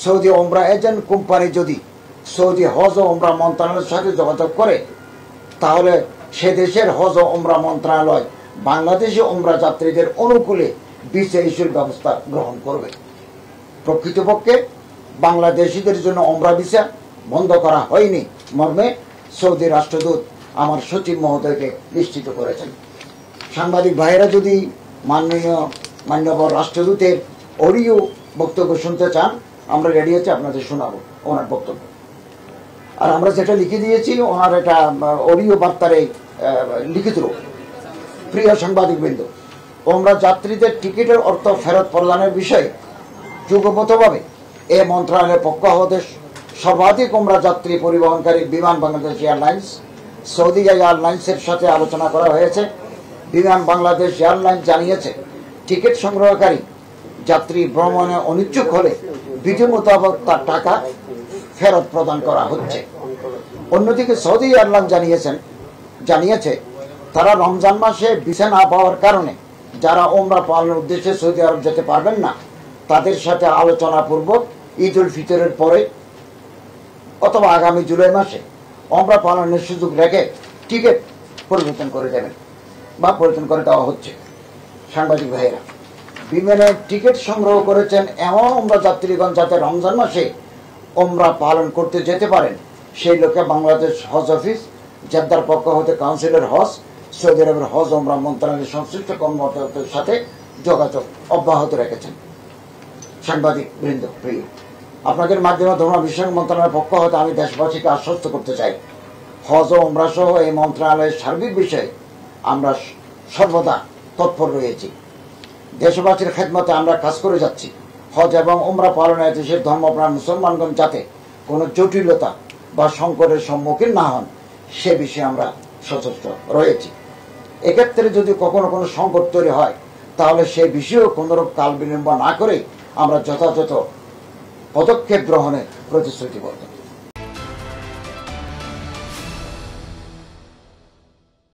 Saudi ওমরা agent company যদি Saudi হজ ও ওমরা মন্ত্রণালয়ের সাথে যোগাযোগ করে, তাহলে সে দেশের হজ ও ওমরা মন্ত্রণালয় বাংলাদেশি ওমরা যাত্রীদের অনুকূলে ভিসা ইস্যুর ব্যবস্থা গ্রহণ করবে। প্রকৃতপক্ষে বাংলাদেশিদের জন্য ওমরা ভিসা বন্ধ করা হয়নি মর্মে সৌদি রাষ্ট্রদূত আমার সচিব মহোদয়কে নিশ্চিত করেছেন। সাংবাদিক ভাইয়েরা যদি মাননীয় রাষ্ট্রদূতের অডিও বক্তব্য শুনতে চান, আমরা রেডি আছি, আপনাদের শোনাবো ওনার বক্তব্য। আর আমরা যেটা লিখে দিয়েছি ওনার এটা অডিও বার্তার এই লিখিত রূপ। প্রিয় সাংবাদিকবৃন্দ, ওমরা যাত্রীদের টিকিটের অর্থ ফেরত প্রদানের বিষয়ে যুগপথভাবে এ মন্ত্রণালয়ের পক্ষ হতে সর্বাধিক ওমরা যাত্রী পরিবহনকারী বিমান বাংলাদেশ এয়ারলাইন্স, সৌদি এয়ারলাইন্সের সাথে আলোচনা করা হয়েছে। বিমান বাংলাদেশ এয়ারলাইন্স জানিয়েছে, টিকিট সংগ্রহকারী যাত্রী ভ্রমণে অনিচ্ছুক হলে বিধি মোতাবেক তার টাকা ফেরত প্রদান করা হচ্ছে। অন্যদিকে সৌদি এয়ারলাইন্স জানিয়েছে তারা রমজান মাসে ভিসা না পাওয়ার কারণে যারা ওমরা পালনের উদ্দেশ্যে সৌদি আরব যেতে পারবেন না, তাদের সাথে আলোচনা পূর্বক ঈদ উল ফিতরের পরে অথবা আগামী জুলাই মাসে ওমরা পালনের সুযোগ রেখে টিকিট পরিবর্তন করে দেবেন বা পরিবর্তন করে দেওয়া হচ্ছে। সাংবাদিক ভাইয়েরা, বিমানের টিকিট সংগ্রহ করেছেন এমন ওমরা যাত্রীগণ যাতে রমজান মাসে ওমরা পালন করতে যেতে পারেন, সেই লোকে বাংলাদেশ হজ অফিস জেদ্দার পক্ষ হতে কাউন্সিলের হজ, সৌদি আরবের হজ ওমরা মন্ত্রণালয়ের সংশ্লিষ্ট কর্মকর্তাদের সাথে যোগাযোগ অব্যাহত রেখেছেন। সাংবাদিক বৃন্দ প্রিয়, আপনাদের মাধ্যমে ধর্ম বিষয়ক মন্ত্রণালয়ের পক্ষ হতে আমি দেশবাসীকে আশ্বস্ত করতে চাই, হজ ও ওমরা সহ এই মন্ত্রণালয়ের সার্বিক বিষয়ে আমরা সর্বদা তৎপর রয়েছি। দেশবাসীর খেদমতে আমরা কাজ করে যাচ্ছি। হজ এবং ওমরা পালনে দেশের ধর্মপ্রাণ মুসলমানগণ যাতে কোনো জটিলতা বা সংকটের সম্মুখীন না হন, সে বিষয়ে আমরা সচেষ্ট রয়েছি। এক্ষেত্রে যদি কখনো কোনো সংকট তৈরি হয়, তাহলে সে বিষয়েও কোনোরূপ কাল বিলম্ব না করে আমরা যথাযথ পদক্ষেপ গ্রহণে প্রতিশ্রুতিবদ্ধ।